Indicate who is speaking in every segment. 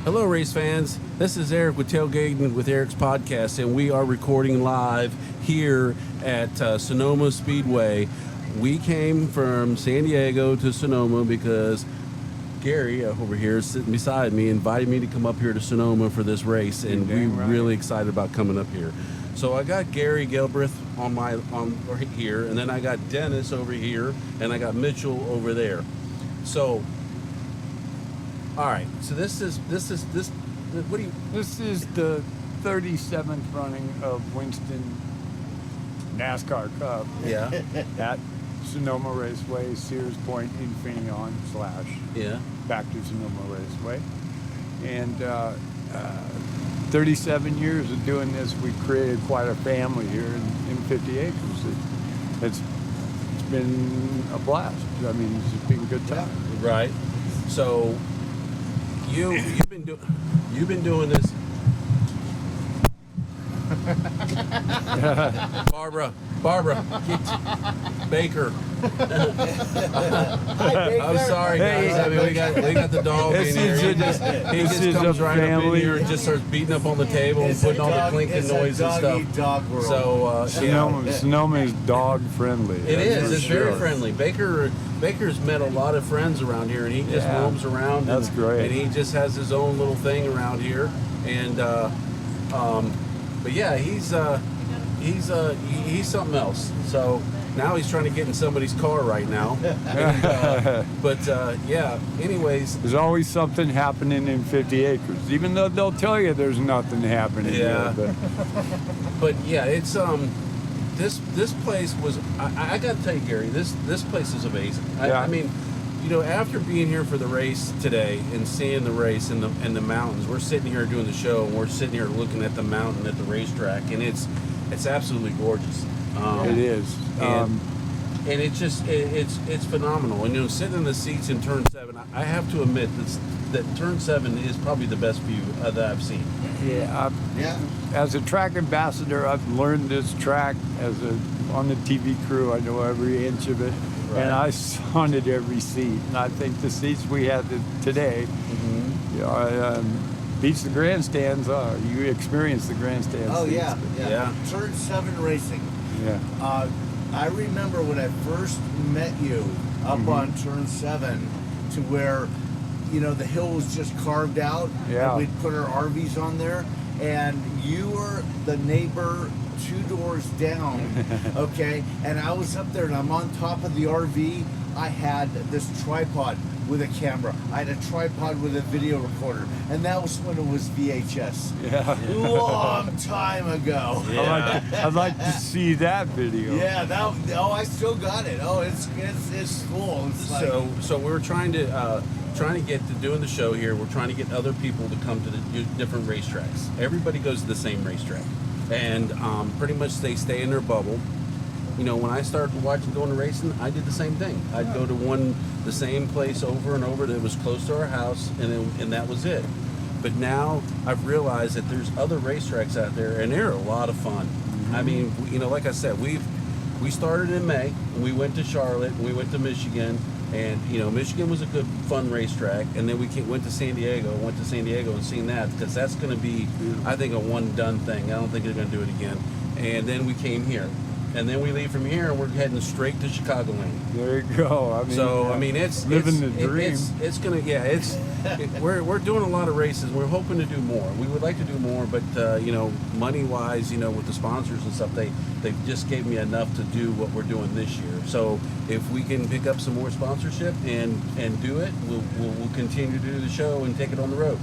Speaker 1: Hello, race fans. This is Erik with Tailgating with Erik's podcast, and we are recording live here at Sonoma Speedway. We came from San Diego to Sonoma because Gary over here, sitting beside me, invited me to come up here to Sonoma for this race, and we're really excited about coming up here. So I got Gary Galbraith on here, and then I got Dennis over here, and I got Mitchell over there. So, all right. So this is what do you?
Speaker 2: This is the 37th running of Winston NASCAR Cup.
Speaker 1: Yeah.
Speaker 2: At Sonoma Raceway, Sears Point, Infineon / back to Sonoma Raceway. And 37 years of doing this, we created quite a family here in 50 acres. It's been a blast. I mean, it's been a good time.
Speaker 1: Right. So you've been doing this. Barbara, Baker. I'm sorry, guys. I mean, we got the dog in here. He just comes right up in here and just starts beating up on the table and putting all the clinking noise and stuff. So
Speaker 2: Sonoma is dog friendly.
Speaker 1: It is. It's very friendly. Baker's met a lot of friends around here, and he just roams around.
Speaker 2: That's great.
Speaker 1: And he just has his own little thing around here, and but yeah, he's something else. So now he's trying to get in somebody's car right now. And, anyways.
Speaker 2: There's always something happening in 50 acres, even though they'll tell you there's nothing happening.
Speaker 1: Yeah.
Speaker 2: Here,
Speaker 1: but yeah, it's this place was. I got to tell you, Gary, this place is amazing. I mean, you know, after being here for the race today and seeing the race and the mountains, we're sitting here doing the show, and we're sitting here looking at the mountain at the racetrack, and it's absolutely gorgeous.
Speaker 2: It is,
Speaker 1: and it's just it's phenomenal. And you know, sitting in the seats in Turn 7, I have to admit that Turn 7 is probably the best view that I've seen.
Speaker 2: Yeah. As a track ambassador, I've learned this track. On the TV crew, I know every inch of it. Right. And I haunted every seat, and I think the seats we had today beats the grandstands. You experienced the grandstands.
Speaker 3: Oh,
Speaker 2: seats,
Speaker 3: yeah. Turn 7 racing.
Speaker 2: Yeah.
Speaker 3: I remember when I first met you up on Turn 7 to where, you know, the hill was just carved out.
Speaker 2: Yeah.
Speaker 3: And we'd put our RVs on there, and you were the neighbor 2 doors down, okay? And I was up there, and I'm on top of the RV. I had this tripod with a camera. I had a tripod with a video recorder, and that was when it was VHS.
Speaker 2: Yeah.
Speaker 3: Long time ago.
Speaker 1: Yeah.
Speaker 2: I'd like to see that video.
Speaker 3: Yeah, I still got it. Oh, it's full. It's like,
Speaker 1: so we're trying to get to doing the show here. We're trying to get other people to come to the different racetracks. Everybody goes to the same racetrack, and pretty much they stay in their bubble. You know, when I started going to racing, I did the same thing. I'd go to the same place over and over that was close to our house, and that was it. But now I've realized that there's other racetracks out there, and they're a lot of fun. I mean, you know, like I said, we started in May, and we went to Charlotte, and we went to Michigan, and you know, Michigan was a good, fun racetrack, and then we went to San Diego and seen that, because that's going to be, I think, a one-done thing. I don't think they're going to do it again. And then we came here. And then we leave from here, and we're heading straight to Chicagoland.
Speaker 2: There you go. I mean,
Speaker 1: it's
Speaker 2: living the dream.
Speaker 1: We're doing a lot of races. We're hoping to do more. We would like to do more, but you know, money wise, you know, with the sponsors and stuff, they just gave me enough to do what we're doing this year. So if we can pick up some more sponsorship and do it, we'll continue to do the show and take it on the road.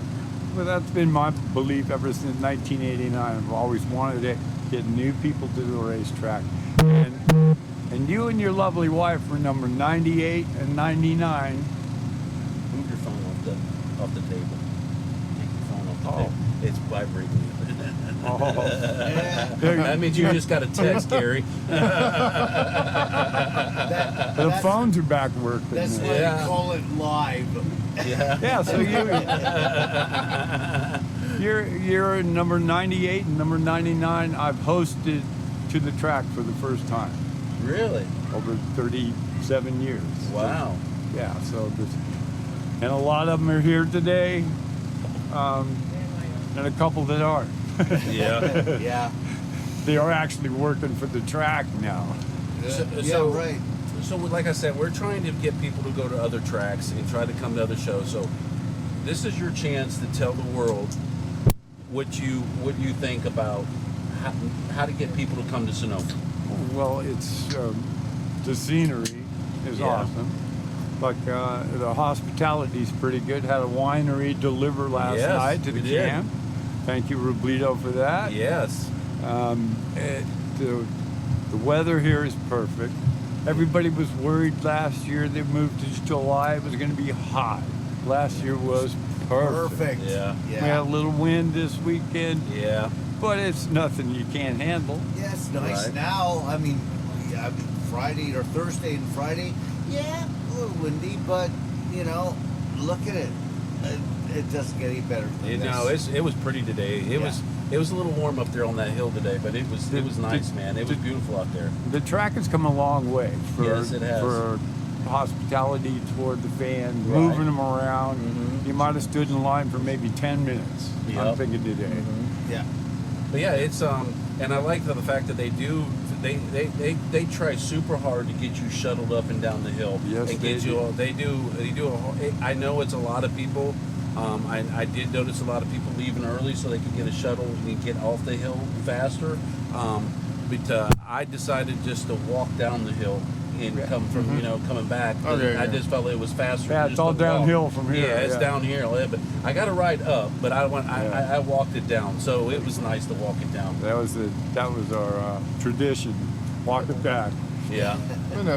Speaker 2: Well, that's been my belief ever since 1989. I've always wanted to get new people to the racetrack. And you and your lovely wife were number 98 and 99.
Speaker 1: Move your phone off the table. Take your phone off the table. It's vibrating. That means you just got a text, Gary.
Speaker 2: The phones are back working.
Speaker 3: That's why they call it live.
Speaker 2: Yeah. So you're number 98 and number 99. I've hosted to the track for the first time.
Speaker 1: Really?
Speaker 2: Over 37 years.
Speaker 1: Wow.
Speaker 2: And a lot of them are here today. and a couple that aren't.
Speaker 1: Yeah.
Speaker 3: Yeah.
Speaker 2: They are actually working for the track now.
Speaker 3: Right.
Speaker 1: So, like I said, we're trying to get people to go to other tracks and try to come to other shows. So, this is your chance to tell the world what you think about how to get people to come to Sonoma.
Speaker 2: Well, it's the scenery is awesome. Like the hospitality's pretty good. Had a winery deliver last night to the camp. Thank you, Roblito, for that.
Speaker 1: Yes.
Speaker 2: The weather here is perfect. Everybody was worried last year. They moved to July. It was going to be hot. Last year was perfect.
Speaker 1: Yeah.
Speaker 2: We had a little wind this weekend.
Speaker 1: Yeah.
Speaker 2: But it's nothing you can't handle.
Speaker 3: Yeah, it's nice now. I mean, Friday or Thursday and Friday, a little windy, but look at it. It doesn't get any better than this.
Speaker 1: It was pretty today. It was a little warm up there on that hill today, but it was nice, man. It was beautiful out there.
Speaker 2: The track has come a long way
Speaker 1: Yes, it has.
Speaker 2: for hospitality toward the fans, moving them around.
Speaker 1: Mm-hmm.
Speaker 2: You might have stood in line for maybe 10 minutes.
Speaker 1: Yep.
Speaker 2: I'm thinking today.
Speaker 1: Mm-hmm.
Speaker 3: Yeah.
Speaker 1: But yeah, it's and I like the fact that they try super hard to get you shuttled up and down the hill.
Speaker 2: Yes,
Speaker 1: and
Speaker 2: they
Speaker 1: get you. They do. I know it's a lot of people. I did notice a lot of people leaving early so they could get a shuttle and get off the hill faster. But I decided just to walk down the hill and come from coming back. I just felt it was faster.
Speaker 2: Yeah, it's all downhill from here.
Speaker 1: Yeah, it's downhill. But I got to ride up, but I walked it down, so it was nice to walk it down.
Speaker 2: That was our tradition. Walk it back.
Speaker 1: Yeah.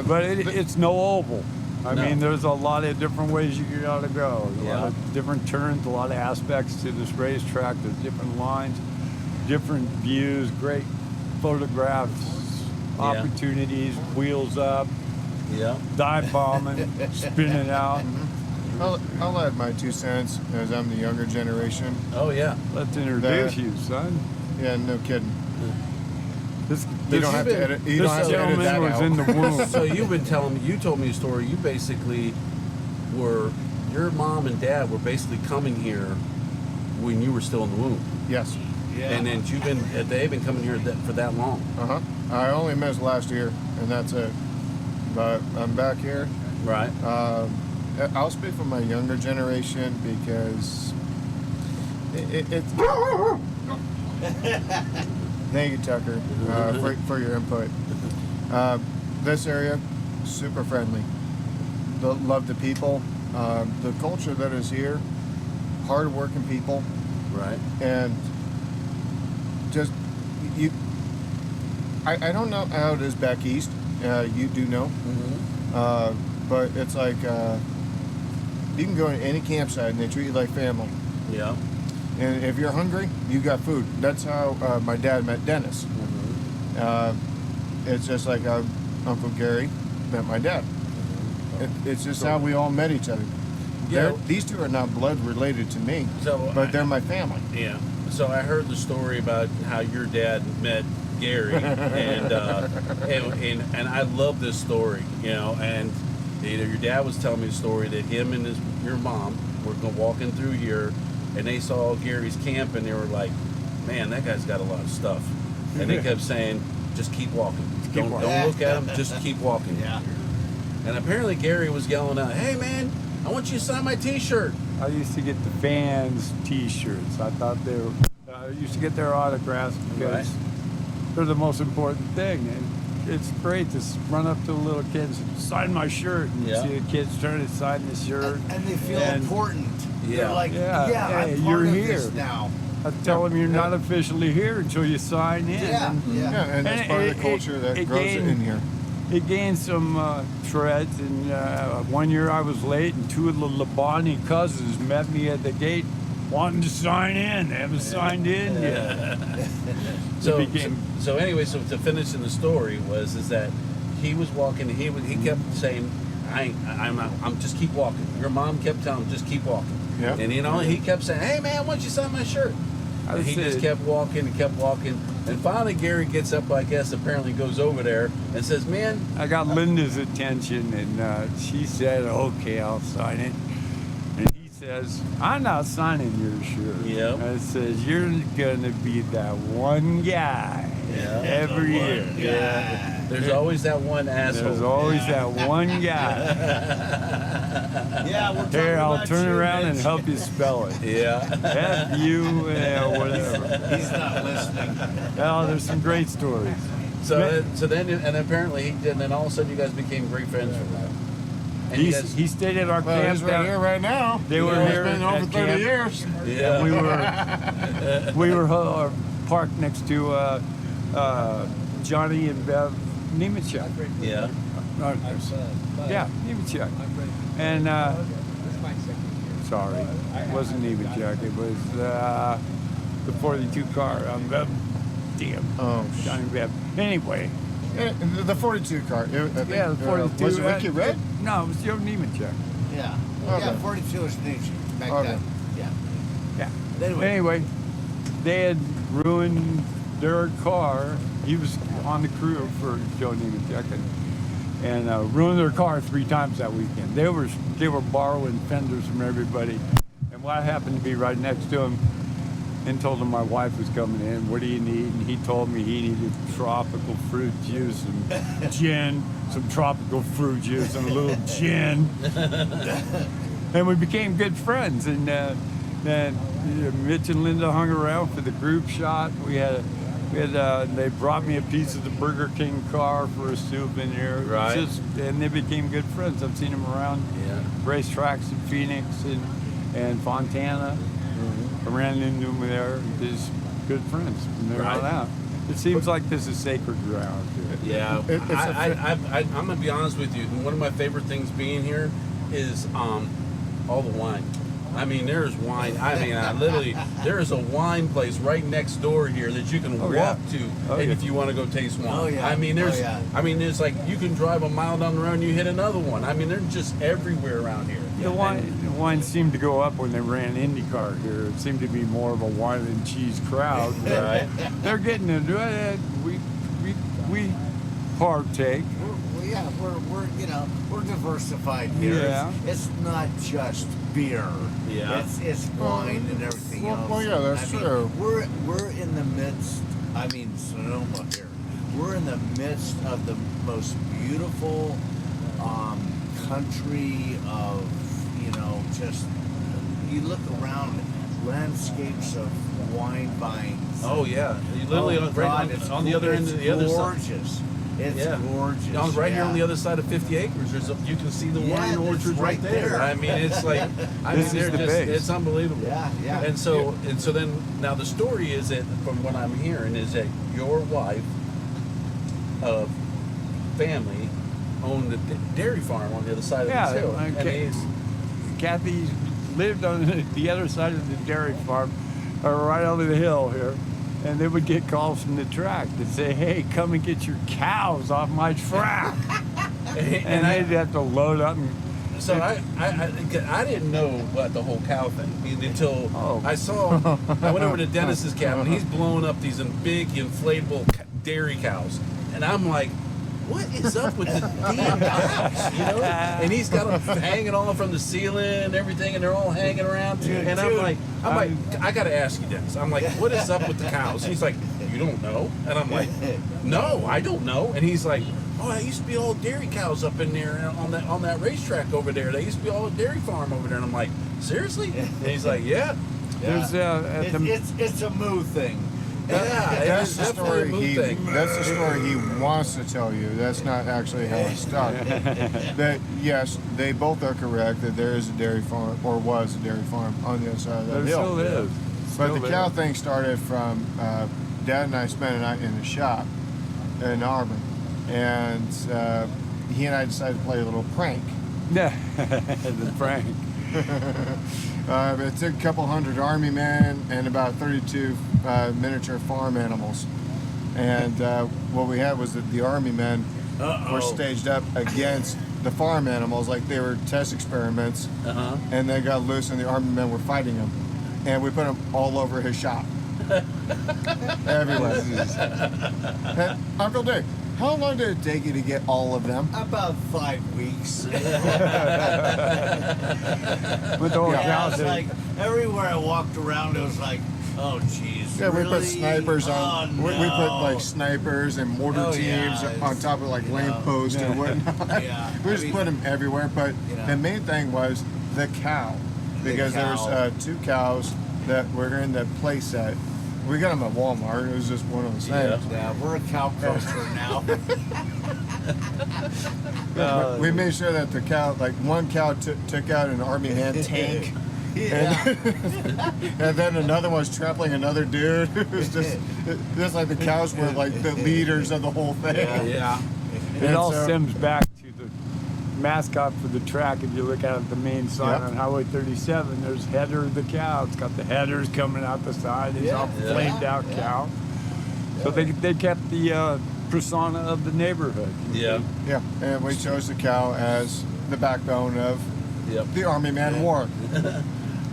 Speaker 2: But it's no oval. I
Speaker 1: No.
Speaker 2: mean, there's a lot of different ways you gotta go. A
Speaker 1: Yeah.
Speaker 2: lot of different turns, a lot of aspects to this racetrack. There's different lines, different views, great photographs, opportunities, wheels up, dive bombing, spinning out.
Speaker 4: I'll add my 2 cents as I'm the younger generation.
Speaker 1: Oh yeah.
Speaker 2: Let's introduce you, son.
Speaker 4: Yeah, no kidding.
Speaker 2: You
Speaker 4: don't have to edit. You don't have to edit
Speaker 2: gentleman
Speaker 4: that
Speaker 2: was
Speaker 4: out.
Speaker 2: in the womb.
Speaker 1: So you told me a story. You basically your mom and dad were basically coming here when you were still in the womb.
Speaker 4: Yes.
Speaker 3: Yeah.
Speaker 1: And then they've been coming here for that long.
Speaker 4: I only missed last year, and that's it. But I'm back here.
Speaker 1: Right.
Speaker 4: I'll speak for my younger generation because it's. Thank you, Tucker, for your input. This area, super friendly. Love the people. The culture that is here, hard-working people.
Speaker 1: Right.
Speaker 4: And just, I don't know how it is back east. You do know.
Speaker 1: Mm-hmm.
Speaker 4: But it's like, you can go to any campsite and they treat you like family.
Speaker 1: Yeah.
Speaker 4: And if you're hungry, you got food. That's how my dad met Dennis.
Speaker 1: Mm-hmm.
Speaker 4: It's just like Uncle Gary met my dad. It's just how we all met each other.
Speaker 1: Yeah.
Speaker 4: These two are not blood related to me, but they're my family.
Speaker 1: Yeah. So I heard the story about how your dad met Gary, and I love this story, and your dad was telling me a story that him and your mom were walking through here, and they saw Gary's camp, and they were like, man, that guy's got a lot of stuff. And they kept saying, just keep walking. Don't look at him, just keep walking.
Speaker 3: Yeah.
Speaker 1: And apparently Gary was yelling out, hey, man, I want you to sign my T-shirt.
Speaker 2: I used to get the fans T-shirts. I thought they were. I used to get their autographs because they're the most important thing. And it's great to run up to the little kids and sign my shirt, and see the kids turn and sign the shirt.
Speaker 3: And they feel important.
Speaker 1: Yeah.
Speaker 3: They're like,
Speaker 2: hey,
Speaker 3: I'm part
Speaker 2: you're
Speaker 3: of
Speaker 2: here
Speaker 3: this now.
Speaker 2: I tell them you're not officially here until you sign in.
Speaker 3: Yeah.
Speaker 4: Yeah, and that's part of the culture that grows in here.
Speaker 2: It gained some treads, and 1 year I was late, and 2 of the Labani cousins met me at the gate wanting to sign in. They haven't signed in yet.
Speaker 1: So to finish in the story is that he was walking, he kept saying, I'm just keep walking. Your mom kept telling him, just keep walking.
Speaker 4: Yeah.
Speaker 1: And he kept saying, hey man, why don't you sign my shirt? And he just kept walking and kept walking. And finally Gary gets up, I guess, apparently goes over there and says, man.
Speaker 2: I got Linda's attention, and she said, okay, I'll sign it. And he said, says, I'm not signing your shirt.
Speaker 1: Yep.
Speaker 2: It says, you're going to be that one guy every year.
Speaker 1: Yeah. There's always that one asshole.
Speaker 2: There's always that one guy.
Speaker 3: Yeah, we're talking
Speaker 2: Here, I'll
Speaker 3: about
Speaker 2: turn
Speaker 3: you,
Speaker 2: around and
Speaker 3: Mitch.
Speaker 2: help you spell it.
Speaker 1: Yeah.
Speaker 2: F-U, whatever.
Speaker 3: He's not listening.
Speaker 2: Oh, there's some great stories.
Speaker 1: So then, and apparently he did, and then all of a sudden you guys became great friends from that. And you guys,
Speaker 2: He stayed at our
Speaker 4: Well,
Speaker 2: camp
Speaker 4: he's right here right now.
Speaker 2: They were
Speaker 4: It's
Speaker 2: here
Speaker 4: been over
Speaker 2: at
Speaker 4: 30
Speaker 2: camp.
Speaker 4: years.
Speaker 1: yeah.
Speaker 2: We were parked next to Johnny and Bev Nemechek.
Speaker 1: Yeah.
Speaker 2: Yeah, Nemechek. And sorry, it wasn't Nemechek. It was the 42 car. Damn.
Speaker 4: Oh,
Speaker 2: Johnny and Bev. Anyway.
Speaker 4: Yeah, the 42 car. I think,
Speaker 2: Yeah, the 42.
Speaker 4: Was it Ricky Red?
Speaker 2: No, it was Joe Nemechek.
Speaker 3: Yeah.
Speaker 4: Okay.
Speaker 3: Yeah, 42 was nature back
Speaker 4: Okay.
Speaker 3: then. Yeah.
Speaker 2: Yeah. Anyway, they had ruined their car. He was on the crew for Joe Nemechek and ruined their car 3 times that weekend. They were borrowing fenders from everybody. And what happened to be right next to him and told him my wife was coming in. What do you need? And he told me he needed tropical fruit juice and gin, some tropical fruit juice and a little gin. And we became good friends. And then Mitch and Linda hung around for the group shot. They brought me a piece of the Burger King car for a souvenir.
Speaker 1: Right.
Speaker 2: And they became good friends. I've seen them around racetracks in Phoenix and Fontana. I ran into them there. Just good friends from there on out. It seems like this is sacred ground.
Speaker 1: Yeah. I'm gonna be honest with you. One of my favorite things being here is all the wine. I mean, there's wine. I mean, literally, there is a wine place right next door here that you can walk to, and if you want to go taste wine.
Speaker 3: Oh, yeah.
Speaker 1: I mean, there's.
Speaker 3: Oh, yeah.
Speaker 1: I mean, there's like you can drive a mile down the road and you hit another one. I mean, they're just everywhere around here.
Speaker 2: The wine seemed to go up when they ran IndyCar here. It seemed to be more of a wine and cheese crowd.
Speaker 1: Right.
Speaker 2: They're getting into it. We partake.
Speaker 3: We're diversified here.
Speaker 2: Yeah.
Speaker 3: It's not just beer.
Speaker 1: Yeah.
Speaker 3: It's wine and everything else.
Speaker 4: Well, yeah, that's true.
Speaker 3: We're in the midst. I mean, Sonoma here. We're in the midst of the most beautiful country of just you look around landscapes of wine vines.
Speaker 1: Oh yeah. You literally on the other end of the other side.
Speaker 3: Gorgeous. It's gorgeous.
Speaker 1: Right here on the other side of 50 acres, you can see the wine orchards right there. I mean, it's like, it's unbelievable.
Speaker 3: Yeah.
Speaker 1: And so then, now the story is that, from what I'm hearing, is that your wife, family, owned the dairy farm on the other side of this hill.
Speaker 2: Kathy lived on the other side of the dairy farm, right over the hill here. And they would get calls from the track that say, hey, come and get your cows off my track. and they'd have to load up.
Speaker 1: So I didn't know about the whole cow thing until I went over to Dennis's cabin. He's blowing up these big inflatable dairy cows. And I'm like, what is up with the damn cows? And he's got them hanging all from the ceiling and everything, and they're all hanging around. And I'm like, I got to ask you, Dennis. I'm like, what is up with the cows? He's like, you don't know? And I'm like, no, I don't know. And he's like, oh, there used to be all dairy cows up in there on that racetrack over there. They used to be all a dairy farm over there. And I'm like, seriously? And he's like, yeah.
Speaker 3: It's a moo thing.
Speaker 4: That's the story he wants to tell you. That's not actually how it started. That yes, they both are correct that there is a dairy farm, or was a dairy farm on the other side of that hill.
Speaker 2: Still is.
Speaker 4: But the cow thing started from Dad and I spent a night in the shop in Auburn, and he and I decided to play a little prank.
Speaker 2: Yeah, the prank.
Speaker 4: It took a couple hundred army men and about 32 miniature farm animals. And what we had was that the army men were staged up against the farm animals like they were test experiments. And they got loose and the army men were fighting them. And we put them all over his shop. Everywhere. Uncle Dick, How long did it take you to get all of them?
Speaker 3: About 5 weeks.
Speaker 2: With the whole
Speaker 3: Yeah,
Speaker 2: cow
Speaker 3: it's
Speaker 2: thing.
Speaker 3: like everywhere I walked around, it was like, oh geez.
Speaker 4: Yeah,
Speaker 3: really?
Speaker 4: we put snipers on.
Speaker 3: Oh,
Speaker 4: We put
Speaker 3: no.
Speaker 4: like snipers and mortar
Speaker 3: Oh,
Speaker 4: teams
Speaker 3: yeah,
Speaker 4: on
Speaker 3: it's,
Speaker 4: top of like
Speaker 3: you
Speaker 4: lamp
Speaker 3: know.
Speaker 4: posts and
Speaker 2: Yeah.
Speaker 4: whatnot.
Speaker 3: Yeah,
Speaker 4: We
Speaker 3: I
Speaker 4: just
Speaker 3: mean,
Speaker 4: put them everywhere. But
Speaker 3: you know.
Speaker 4: the main thing was the cow, because there
Speaker 3: cow.
Speaker 4: was 2 cows that were in the play set. We got them at Walmart. It was just one of those things.
Speaker 3: Yeah, we're a cow culture now.
Speaker 4: We made sure that the cow, like one cow took out an army man tank.
Speaker 3: Yeah.
Speaker 4: And then another one was trampling another dude. It was just like the cows were like the leaders of the whole thing.
Speaker 1: Yeah.
Speaker 2: It
Speaker 4: And
Speaker 2: all
Speaker 4: so-
Speaker 2: stems back to the mascot for the track. If you look at the main sign
Speaker 4: Yep.
Speaker 2: on Highway 37, there's Header the cow. It's got the headers coming out the side. It's all
Speaker 1: Yeah.
Speaker 2: flamed out cow. So they kept the persona of the neighborhood.
Speaker 1: Yeah.
Speaker 4: Yeah, and we chose the cow as the backbone of
Speaker 1: Yep.
Speaker 4: the Army Man War.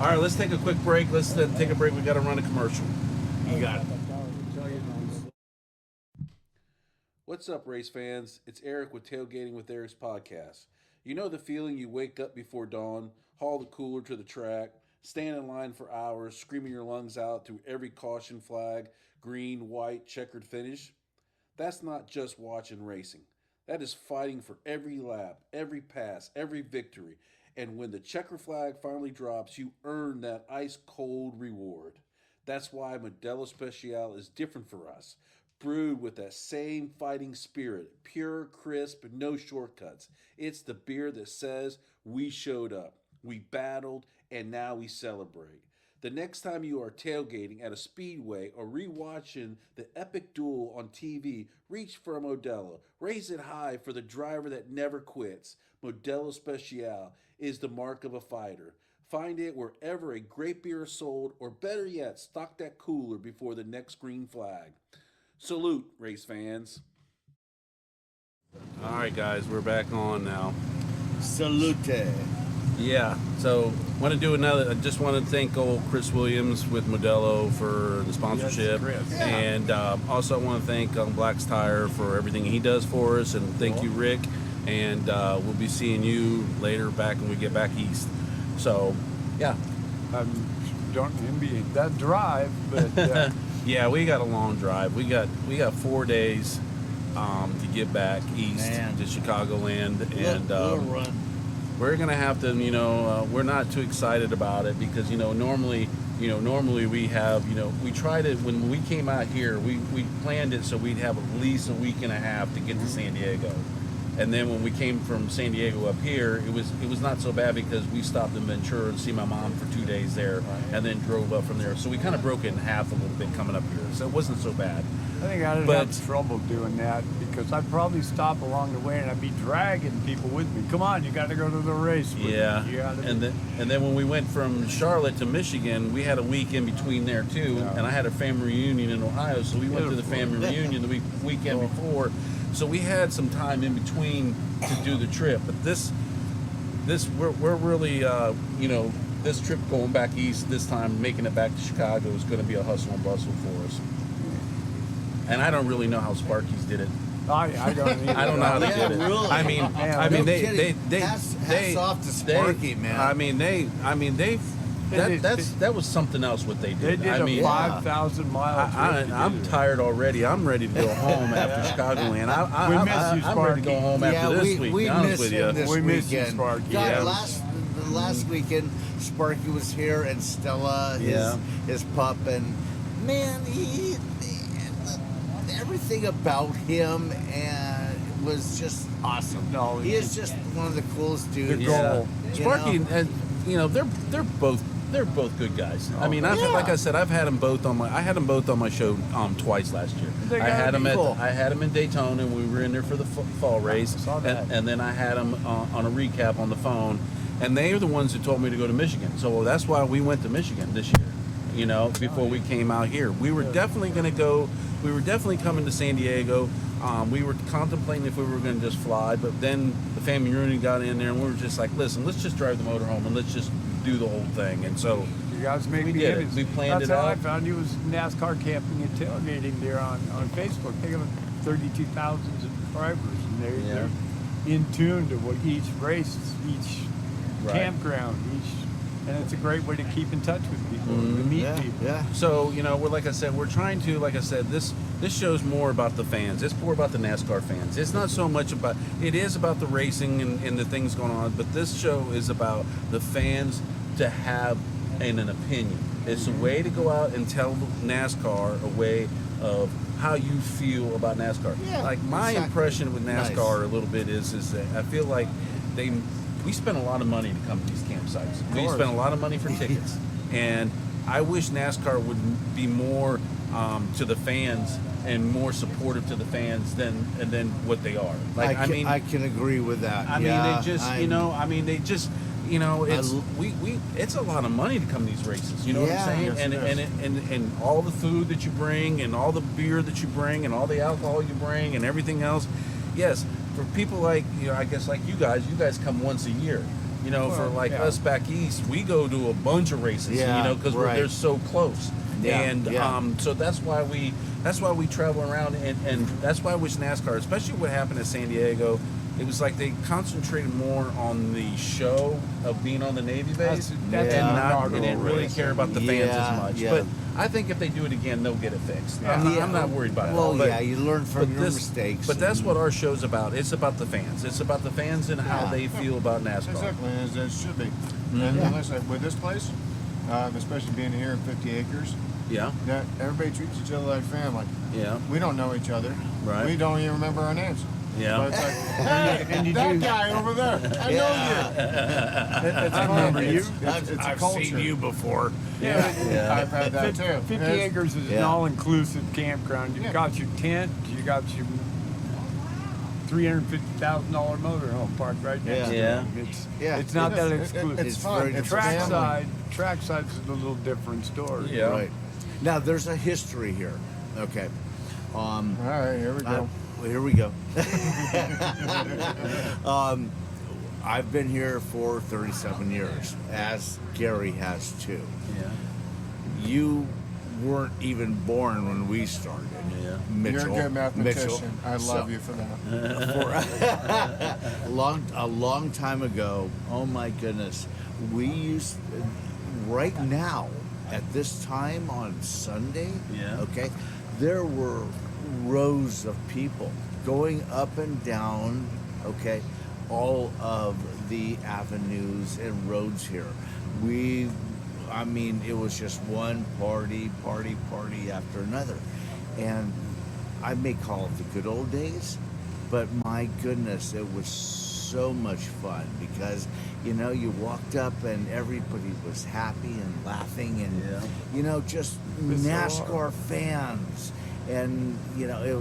Speaker 1: All right, let's take a quick break. Let's take a break. We got to run a commercial.
Speaker 3: You got it.
Speaker 1: What's up, race fans? It's Erik with Tailgating with Erik's podcast. You know the feeling you wake up before dawn, haul the cooler to the track, stand in line for hours, screaming your lungs out through every caution flag, green, white, checkered finish? That's not just watching racing. That is fighting for every lap, every pass, every victory. And when the checker flag finally drops, you earn that ice-cold reward. That's why Modelo Special is different for us. Brewed with that same fighting spirit, pure, crisp, no shortcuts. It's the beer that says we showed up, we battled, and now we celebrate. The next time you are tailgating at a speedway or rewatching the epic duel on TV, reach for a Modelo. Raise it high for the driver that never quits. Modelo Special is the mark of a fighter. Find it wherever a great beer is sold, or better yet, stock that cooler before the next green flag. Salute, race fans. All right, guys, we're back on now.
Speaker 3: Salute.
Speaker 1: Yeah, so want to do another. I just want to thank old Chris Williams with Modelo for the sponsorship,
Speaker 2: Yes, Chris.
Speaker 3: Yeah.
Speaker 1: and also I want to thank Black's Tire for everything he does for us, and thank you, Rick. And we'll be seeing you later back when we get back east. So, yeah,
Speaker 2: Don't envy that drive, but
Speaker 1: yeah, we got a long drive. We got 4 days to get back east
Speaker 3: Man.
Speaker 1: to Chicagoland, and
Speaker 3: Little run.
Speaker 1: we're gonna have to, we're not too excited about it because, normally we have, we tried it when we came out here, we planned it so we'd have at least a week and a half to get to San Diego. And then when we came from San Diego up here, it was not so bad because we stopped in Ventura to see my mom for 2 days there, and then drove up from there. So we kind of broke it in half a little bit coming up here. So it wasn't so bad.
Speaker 2: I think I'd
Speaker 1: But-
Speaker 2: have trouble doing that because I'd probably stop along the way and I'd be dragging people with me. Come on, you got to go to the race. with me.
Speaker 1: Yeah,
Speaker 2: You gotta
Speaker 1: and then when we went from Charlotte to Michigan, we had a week in between there too,
Speaker 2: Yeah.
Speaker 1: and I had a family reunion in Ohio, so we went to the
Speaker 2: Beautiful.
Speaker 1: family reunion the weekend before, so we had some time in between to do the trip. But this we're really this trip going back east this time, making it back to Chicago is going to be a hustle and bustle for us. And I don't really know how Sparky's did it.
Speaker 2: I don't either.
Speaker 1: I don't know how they
Speaker 3: Yeah,
Speaker 1: did it.
Speaker 3: really.
Speaker 1: I mean,
Speaker 2: Man,
Speaker 1: I mean,
Speaker 3: no
Speaker 1: they
Speaker 3: kidding. Hats off to Sparky, man.
Speaker 1: I mean, that was something else what they
Speaker 2: They
Speaker 1: did.
Speaker 2: did
Speaker 1: I mean,
Speaker 2: a 5,000 mile trip.
Speaker 1: I'm tired already. I'm ready to go home after Chicagoland.
Speaker 2: We miss you,
Speaker 1: I'm ready to go
Speaker 2: Sparky.
Speaker 1: home after this week. To be
Speaker 3: we
Speaker 1: honest
Speaker 3: missed
Speaker 1: with
Speaker 3: him
Speaker 1: you.
Speaker 3: this
Speaker 2: We miss you,
Speaker 3: weekend.
Speaker 2: Sparky.
Speaker 3: God,
Speaker 1: Yeah.
Speaker 3: last weekend, Sparky was here and Stella,
Speaker 1: Yeah.
Speaker 3: his pup, and man, everything about him and was just awesome.
Speaker 2: No,
Speaker 3: he is just one of the coolest dudes.
Speaker 2: The
Speaker 1: Yeah.
Speaker 2: goal.
Speaker 1: Sparky and they're both good guys. I mean,
Speaker 3: Yeah.
Speaker 1: like I said, I had them both on my show twice last year.
Speaker 2: They
Speaker 1: I
Speaker 2: gotta
Speaker 1: had them
Speaker 2: be cool.
Speaker 1: I had them in Daytona, and we were in there for the fall race,
Speaker 2: saw that.
Speaker 1: and then I had them on a recap on the phone, and they are the ones who told me to go to Michigan. So that's why we went to Michigan this year. Before we came out here, we were definitely going to go. We were definitely coming to San Diego. We were contemplating if we were going to just fly, but then the family reunion got in there, and we were just like, listen, let's just drive the motorhome and let's just do the whole thing. And so
Speaker 2: You guys make
Speaker 1: We
Speaker 2: me
Speaker 1: did it.
Speaker 2: envious.
Speaker 1: We planned
Speaker 2: That's
Speaker 1: it
Speaker 2: how I
Speaker 1: out.
Speaker 2: found you was NASCAR camping and tailgating there on Facebook. They got 32,000 subscribers, and
Speaker 1: Yeah.
Speaker 2: they're in tune to what each race, each
Speaker 1: Right.
Speaker 2: campground, and it's a great way to keep in touch with people, to meet
Speaker 3: Yeah,
Speaker 2: people.
Speaker 3: yeah.
Speaker 1: So, we're, like I said, we're trying to, like I said, this show's more about the fans. It's more about the NASCAR fans. It's not so much about, it is about the racing and the things going on, but this show is about the fans to have an opinion. It's a way to go out and tell NASCAR a way of how you feel about NASCAR.
Speaker 3: Yeah,
Speaker 1: Like my
Speaker 3: exactly.
Speaker 1: impression with
Speaker 3: Nice.
Speaker 1: NASCAR a little bit is that I feel like we spend a lot of money to come to these campsites. We
Speaker 2: course.
Speaker 1: spend a lot of money for tickets, and I wish NASCAR would be more to the fans and more supportive to the fans than what they are. Like
Speaker 3: I can agree with that.
Speaker 1: I mean,
Speaker 3: Yeah,
Speaker 1: they just, it's a lot of money to come to these races. You know what I'm
Speaker 3: Yeah.
Speaker 1: saying?
Speaker 4: Yes,
Speaker 1: And all the food that you bring, and all the beer that you bring, and all the alcohol you bring, and everything else. Yes, for people like I guess like you guys come once a year. For like
Speaker 2: yeah.
Speaker 1: us back east, we go to a bunch of races.
Speaker 3: Yeah,
Speaker 1: Because
Speaker 3: right.
Speaker 1: they're so close.
Speaker 3: Yeah,
Speaker 1: And
Speaker 3: yeah.
Speaker 1: so that's why we travel around, and that's why I wish NASCAR, especially what happened at San Diego, it was like they concentrated more on the show of being on the Navy base,
Speaker 2: That's
Speaker 3: Yeah.
Speaker 1: and they didn't really care about the fans
Speaker 3: Yeah,
Speaker 1: as much.
Speaker 3: yeah.
Speaker 1: But I think if they do it again, they'll get it fixed.
Speaker 2: Yeah.
Speaker 1: I'm not worried about it.
Speaker 3: Well,
Speaker 1: But-
Speaker 3: yeah, you learn from your mistakes.
Speaker 1: But that's what our show's about. It's about the fans. It's about the fans and how
Speaker 3: Yeah.
Speaker 1: they feel about NASCAR.
Speaker 4: Exactly, as it should be. And listen, with this place, especially being here in 50 acres,
Speaker 1: Yeah,
Speaker 4: that everybody treats each other like family.
Speaker 1: yeah,
Speaker 4: We don't know each other.
Speaker 1: Right.
Speaker 4: We don't even remember our names.
Speaker 1: yeah.
Speaker 4: But it's like, hey, that guy over there, I know you. It's
Speaker 2: I
Speaker 4: fun.
Speaker 2: remember you.
Speaker 4: It's a culture.
Speaker 3: before.
Speaker 4: Yeah,
Speaker 1: Yeah.
Speaker 4: I've had that too.
Speaker 2: 50
Speaker 4: It's-
Speaker 2: acres is an
Speaker 3: Yeah.
Speaker 2: all-inclusive campground. You
Speaker 4: Yeah.
Speaker 2: got your tent, you got your $350,000 motorhome parked right next to
Speaker 1: Yeah.
Speaker 2: it.
Speaker 3: Yeah.
Speaker 2: It's not that
Speaker 4: It's
Speaker 2: exclusive.
Speaker 4: fun.
Speaker 3: very
Speaker 4: It's family.
Speaker 2: Trackside's a little different story.
Speaker 1: Yeah.
Speaker 3: Right. Now there's a history here. Okay.
Speaker 4: All right, here we go.
Speaker 3: Well, here we go. I've been here for 37 years, as Gary has too.
Speaker 1: Yeah.
Speaker 3: You weren't even born when we started.
Speaker 1: Yeah.
Speaker 3: Mitchell.
Speaker 4: You're a good mathematician.
Speaker 3: Mitchell.
Speaker 4: I love
Speaker 3: So,
Speaker 4: you for that.
Speaker 3: a long time ago. Oh my goodness, we used right now at this time on Sunday.
Speaker 1: Yeah.
Speaker 3: Okay, there were rows of people going up and down. Okay, all of the avenues and roads here. I mean, it was just one party after another. And I may call it the good old days, but my goodness, it was so much fun because, you walked up and everybody was happy and laughing and,
Speaker 1: Yeah.
Speaker 3: Just
Speaker 2: Bizarre.
Speaker 3: NASCAR fans. And, it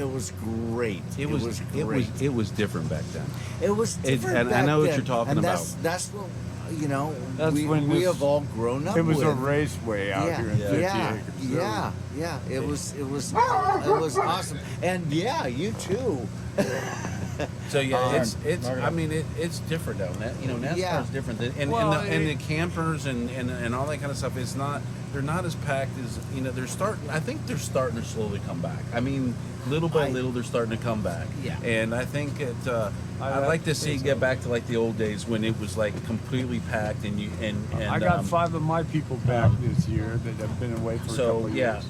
Speaker 3: was great.
Speaker 1: It was
Speaker 3: great.
Speaker 1: it was different back then.
Speaker 3: It was different
Speaker 1: and I
Speaker 3: back
Speaker 1: know what
Speaker 3: then.
Speaker 1: you're talking
Speaker 3: and
Speaker 1: about.
Speaker 3: That's what
Speaker 2: That's when
Speaker 3: we
Speaker 2: this-
Speaker 3: have all grown up
Speaker 2: It was
Speaker 3: with.
Speaker 2: a raceway out here in 50 acres.
Speaker 3: Yeah. It was awesome. And yeah, you too.
Speaker 1: So yeah, it's
Speaker 4: Mark it
Speaker 1: I
Speaker 4: up.
Speaker 1: mean it's different though. NASCAR
Speaker 3: Yeah.
Speaker 1: is different than, and
Speaker 2: Well,
Speaker 1: and the campers and all that kind of stuff. It's not, they're not as packed as they're starting. I think they're starting to slowly come back. I mean, little by little they're starting to come back.
Speaker 3: Yeah.
Speaker 1: And I think I'd like to see it get back to like the old days when it was like completely packed and you and
Speaker 2: I got 5 of my people back this year that have been away for a
Speaker 1: So
Speaker 2: couple of
Speaker 1: yeah,
Speaker 2: years.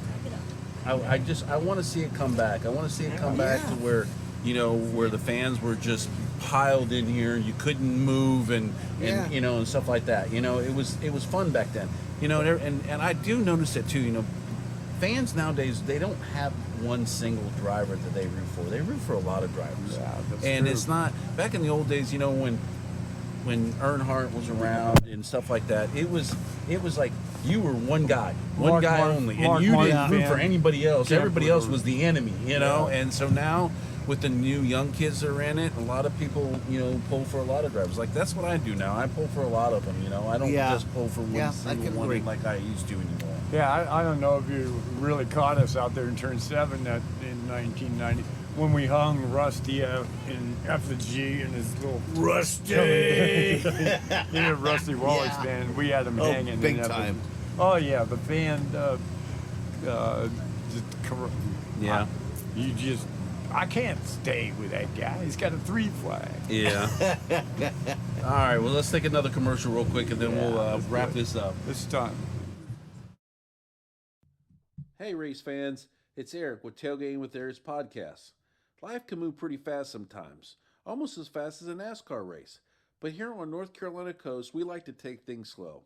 Speaker 1: I want to see it come back. I want to see it come back to where where the fans were just piled in here. You couldn't move and and stuff like that. It was fun back then. And I do notice that too. Fans nowadays, they don't have one single driver that they root for. They root for a lot of drivers.
Speaker 2: Yeah, that's
Speaker 1: and
Speaker 2: true.
Speaker 1: it's not back in the old days. When Earnhardt was around and stuff like that, it was like you were one guy
Speaker 2: Mark
Speaker 1: only, and
Speaker 2: Mark
Speaker 1: you didn't
Speaker 2: Martin
Speaker 1: root for
Speaker 2: fan.
Speaker 1: anybody else.
Speaker 2: Can't
Speaker 1: Everybody
Speaker 2: root
Speaker 1: else
Speaker 2: for-
Speaker 1: was the enemy,
Speaker 2: Yeah.
Speaker 1: And so now with the new young kids that are in it, a lot of people, pull for a lot of drivers. Like that's what I do now. I pull for a lot of them. I don't
Speaker 3: Yeah.
Speaker 1: just pull for one
Speaker 3: Yeah, I
Speaker 1: single
Speaker 3: can
Speaker 1: one
Speaker 3: agree.
Speaker 1: like I used to anymore.
Speaker 2: Yeah, I don't know if you really caught us out there in Turn 7 in 1990 when we hung Rusty in effigy in his little
Speaker 3: Rusty.
Speaker 2: Rusty Wallace
Speaker 3: Yeah.
Speaker 2: fan. We had him
Speaker 3: Oh,
Speaker 2: hanging
Speaker 3: big
Speaker 2: in effigy.
Speaker 3: time.
Speaker 2: Oh yeah, the fan.
Speaker 1: Yeah.
Speaker 2: You just I can't stay with that guy. He's got a 3 flag.
Speaker 1: Yeah. All right. Well, let's take another commercial real quick, and then we'll wrap this up.
Speaker 2: This time.
Speaker 1: Hey, race fans. It's Erik with Tailgating with Erik's podcast. Life can move pretty fast sometimes, almost as fast as a NASCAR race. But here on North Carolina coast, we like to take things slow.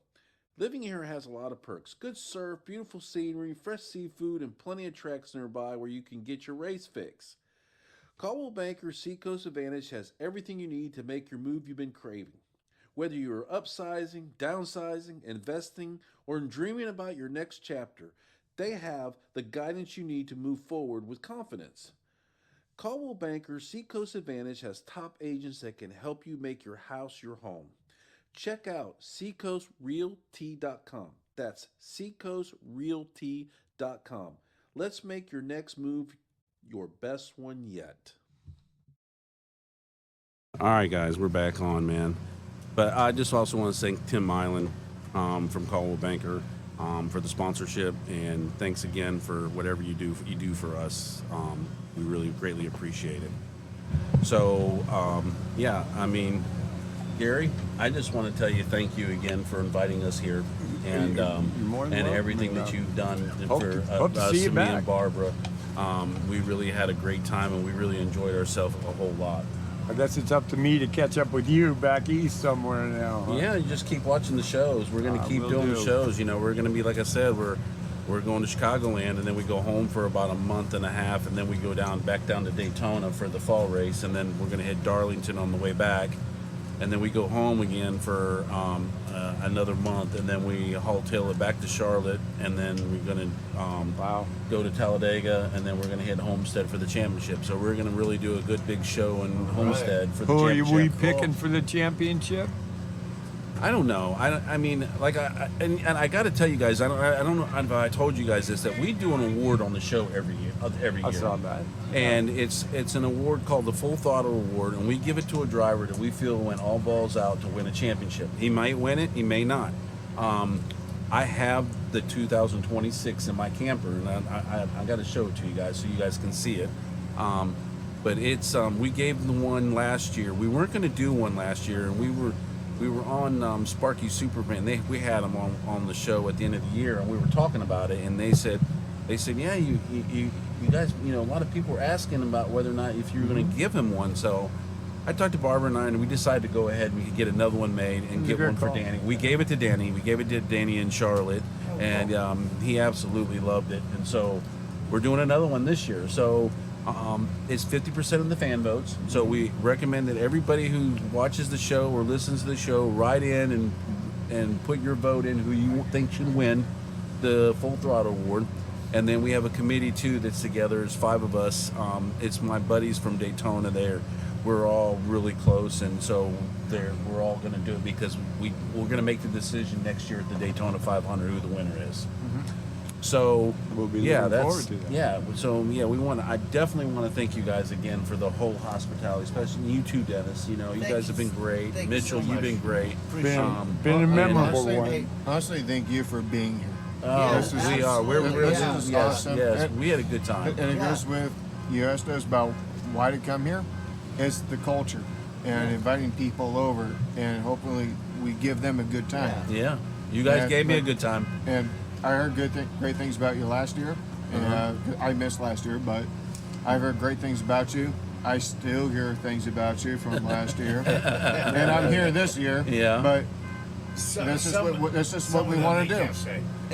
Speaker 1: Living here has a lot of perks. Good surf, beautiful scenery, fresh seafood, and plenty of tracks nearby where you can get your race fix. Coldwell Banker Seacoast Advantage has everything you need to make your move you've been craving. Whether you are upsizing, downsizing, investing, or dreaming about your next chapter, they have the guidance you need to move forward with confidence. Coldwell Banker Seacoast Advantage has top agents that can help you make your house your home. Check out seacoastrealty.com. That's seacoastrealty.com. Let's make your next move your best one yet. All right, guys, we're back on, man. But I just also want to thank Tim Milan from Coldwell Banker for the sponsorship, and thanks again for whatever you do for us. We really greatly appreciate it. So, Gary, I just want to tell you thank you again for inviting us here, and everything that you've done for us, me and Barbara. We really had a great time, and we really enjoyed ourselves a whole lot.
Speaker 2: I guess it's up to me to catch up with you back east somewhere now. Huh?
Speaker 1: Yeah, you just keep watching the shows. We're going to keep doing the shows. You know, we're going to be, like I said, we're going to Chicagoland, and then we go home for about a month and a half, and then we go back down to Daytona for the fall race, and then we're going to hit Darlington on the way back. And then we go home again for another month, and then we tail it back to Charlotte, and then we're going to go to Talladega, and then we're going to hit Homestead for the championship. So we're going to really do a good big show in Homestead for the championship.
Speaker 2: Who are we picking for the championship?
Speaker 1: I don't know. I mean, like, I got to tell you guys, I don't know if I told you guys this, that we do an award on the show every year.
Speaker 2: I saw that.
Speaker 1: And it's an award called the Full Throttle Award, and we give it to a driver that we feel went all balls out to win a championship. He might win it, he may not. I have the 2026 in my camper, and I got to show it to you guys so you guys can see it. But it's we gave the one last year. We weren't going to do one last year, and we were on Sparky Superman. We had them on the show at the end of the year, and we were talking about it, and they said, yeah, you guys, you know, a lot of people were asking about whether or not if you were going to give him one. So I talked to Barbara and I, and we decided to go ahead and we could get another one made and get one for Danny. We gave it to Danny. We gave it to Danny in Charlotte, and he absolutely loved it. And so we're doing another one this year. So it's 50% of the fan votes. So we recommend that everybody who watches the show or listens to the show write in and put your vote in who you think should win the Full Throttle Award. And then we have a committee too that's together. It's 5 of us. It's my buddies from Daytona. We're all really close, and so we're all going to do it because we're going to make the decision next year at the Daytona 500 who the winner is. So
Speaker 2: we'll be looking forward to that.
Speaker 1: Yeah. So I definitely want to thank you guys again for the whole hospitality, especially you too, Dennis. You know, you guys have been great. Mitchell, you've been great.
Speaker 2: Been a memorable one.
Speaker 4: Honestly, thank you for being here.
Speaker 1: Oh, we are.
Speaker 4: This is awesome.
Speaker 1: Yes, we had a good time.
Speaker 4: And it goes with, you asked us about why to come here. It's the culture and inviting people over, and hopefully we give them a good time.
Speaker 1: Yeah, you guys gave me a good time.
Speaker 4: And I heard great things about you last year. And I missed last year, but I've heard great things about you. I still hear things about you from last year, and I'm here this year.
Speaker 1: Yeah,
Speaker 4: but this is what we want to do.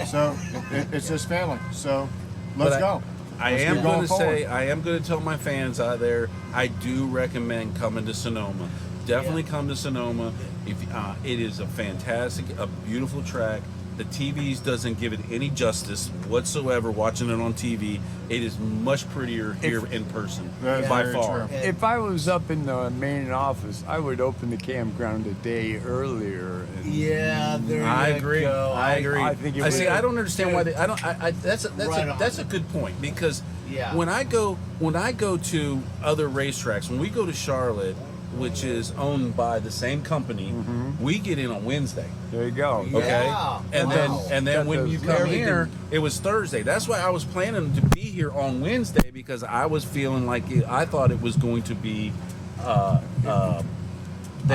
Speaker 4: So it's this family. So let's go.
Speaker 1: I am going to tell my fans out there, I do recommend coming to Sonoma. Definitely come to Sonoma. It is a beautiful track. The TVs doesn't give it any justice whatsoever. Watching it on TV, it is much prettier here in person by far.
Speaker 4: True.
Speaker 2: If I was up in the main office, I would open the campground a day earlier.
Speaker 1: I agree. I agree.
Speaker 2: I think
Speaker 1: I don't understand why they. I don't. That's a good point because when I go to other racetracks, when we go to Charlotte, which is owned by the same company, we get in on Wednesday.
Speaker 2: There you go.
Speaker 1: Okay,
Speaker 3: Yeah.
Speaker 1: and then when you come here, it was Thursday. That's why I was planning to be here on Wednesday because because I was feeling like I thought it was going to be that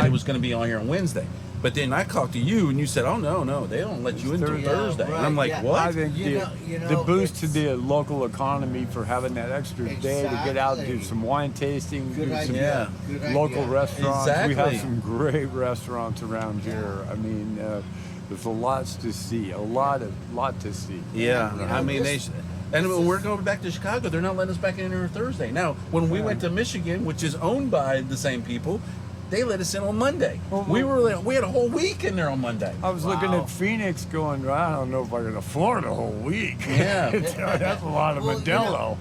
Speaker 1: it was going to be on here on Wednesday. But then I talked to you, and you said, "Oh no, they don't let you in until Thursday."
Speaker 3: right,
Speaker 1: and I'm like,
Speaker 3: yeah.
Speaker 1: "What?"
Speaker 2: I think the boost to the local economy for having that extra day to get out and do
Speaker 3: Exactly.
Speaker 2: some wine tasting,
Speaker 3: Good
Speaker 2: do some
Speaker 3: idea. Good
Speaker 2: local
Speaker 3: idea.
Speaker 2: restaurants. We
Speaker 1: Exactly.
Speaker 2: have some great restaurants around here. I mean, there's a lot to see, a lot to see.
Speaker 1: Yeah,
Speaker 3: You know,
Speaker 1: I mean,
Speaker 3: this-
Speaker 1: and when we're going back to Chicago, they're not letting us back in here Thursday. Now, when we went to Michigan, which is owned by the same people, they let us in on Monday.
Speaker 2: Well,
Speaker 1: we had a whole week in there on Monday.
Speaker 2: I was looking at Phoenix going, I don't know if I can afford a whole week.
Speaker 1: Yeah.
Speaker 2: That's a lot of
Speaker 3: Well,
Speaker 2: Modelo.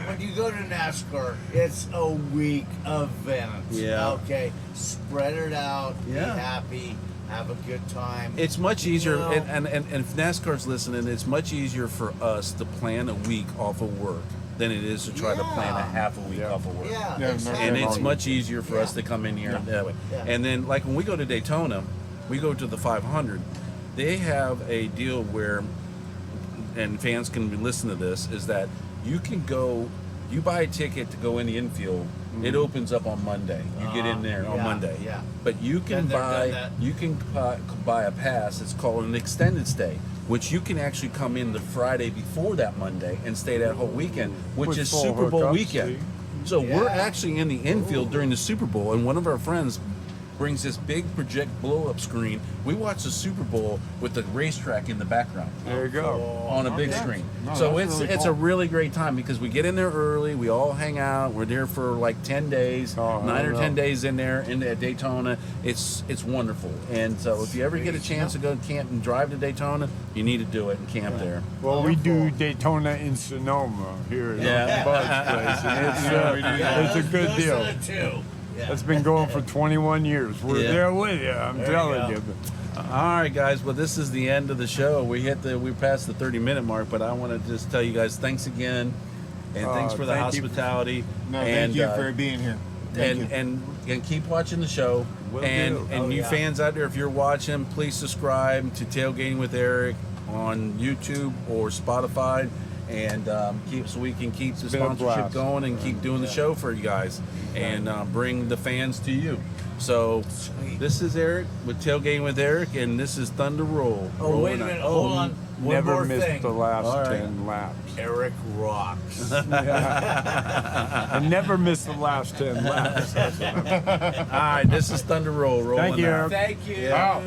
Speaker 3: when you go to NASCAR, it's a week event.
Speaker 1: Yeah.
Speaker 3: Okay. Spread it out.
Speaker 1: Yeah.
Speaker 3: Be happy. Have a good time.
Speaker 1: It's much easier,
Speaker 3: You know,
Speaker 1: and if NASCAR's listening, it's much easier for us to plan a week off of work than it is to try to plan a
Speaker 3: Yeah.
Speaker 1: half a week
Speaker 2: Yeah.
Speaker 1: off of work.
Speaker 3: Yeah.
Speaker 4: Yeah,
Speaker 3: exactly.
Speaker 1: And
Speaker 4: Yeah.
Speaker 1: it's much easier for us to come in here that way.
Speaker 3: Yeah.
Speaker 1: And then, like when we go to Daytona, we go to the 500. They have a deal where, and fans can listen to this, is that you can go, you buy a ticket to go in the infield. It opens up on Monday. You get in there on
Speaker 3: Yeah,
Speaker 1: Monday.
Speaker 3: yeah.
Speaker 1: But you can
Speaker 3: Been there, done that.
Speaker 1: buy a pass. It's called an extended stay, which you can actually come in the Friday before that Monday and stay that whole weekend, which
Speaker 2: With
Speaker 1: is
Speaker 2: full
Speaker 1: Super Bowl
Speaker 2: hookups,
Speaker 1: weekend.
Speaker 2: see?
Speaker 1: So we're
Speaker 3: Yeah.
Speaker 1: actually in the infield during the Super Bowl, and one of our friends brings this big project blow-up screen. We watch the Super Bowl with the racetrack in the background
Speaker 2: There you go.
Speaker 1: on a big
Speaker 4: Okay.
Speaker 1: screen.
Speaker 4: No,
Speaker 1: So
Speaker 4: that's
Speaker 1: it's
Speaker 4: really
Speaker 1: it's
Speaker 4: cool.
Speaker 1: a really great time because we get in there early, we all hang out. We're there for like 10 days,
Speaker 2: Oh, I
Speaker 1: 9 or
Speaker 2: know.
Speaker 1: 10 days in there at Daytona. It's wonderful. And so if you ever get a chance to go camp and drive to Daytona, you need to do it and camp there.
Speaker 2: Well, we do Daytona in Sonoma here at
Speaker 1: Yeah.
Speaker 2: Bud's place, and
Speaker 4: Yeah, we do that.
Speaker 2: it's a good
Speaker 3: Those
Speaker 2: deal.
Speaker 3: are the two. Yeah.
Speaker 2: It's been going for 21 years. We're
Speaker 1: Yeah.
Speaker 2: there with you. I'm
Speaker 3: There you
Speaker 2: telling
Speaker 3: go.
Speaker 2: you.
Speaker 1: All right, guys. Well, this is the end of the show. We passed the 30-minute mark, but I want to just tell you guys thanks again, and thanks for the
Speaker 2: Thank you.
Speaker 1: hospitality.
Speaker 4: No,
Speaker 1: and,
Speaker 4: thank you for being here. Thank you.
Speaker 1: and keep watching the show.
Speaker 2: Will
Speaker 1: and
Speaker 2: do.
Speaker 1: and
Speaker 3: Oh,
Speaker 1: you
Speaker 3: yeah.
Speaker 1: fans out there, if you're watching, please subscribe to Tailgating with Erik on YouTube or Spotify, and so we can keep the
Speaker 2: been a
Speaker 1: sponsorship
Speaker 2: blast.
Speaker 1: going and keep doing the show for you guys and bring the fans to you. So
Speaker 3: Sweet.
Speaker 1: this is Erik with Tailgating with Erik, and this is Thunder Roll.
Speaker 3: Oh, wait a
Speaker 1: Rolling
Speaker 3: minute.
Speaker 1: out.
Speaker 3: Hold on. One
Speaker 2: Never
Speaker 3: more
Speaker 2: missed
Speaker 3: thing.
Speaker 2: the last
Speaker 1: All right.
Speaker 2: 10 laps.
Speaker 3: Erik rocks.
Speaker 2: I never missed the last 10 laps.
Speaker 1: All right, this is Thunder Roll. Rolling
Speaker 2: Thank you,
Speaker 1: out.
Speaker 2: Erik.
Speaker 3: Thank you.
Speaker 1: Yeah.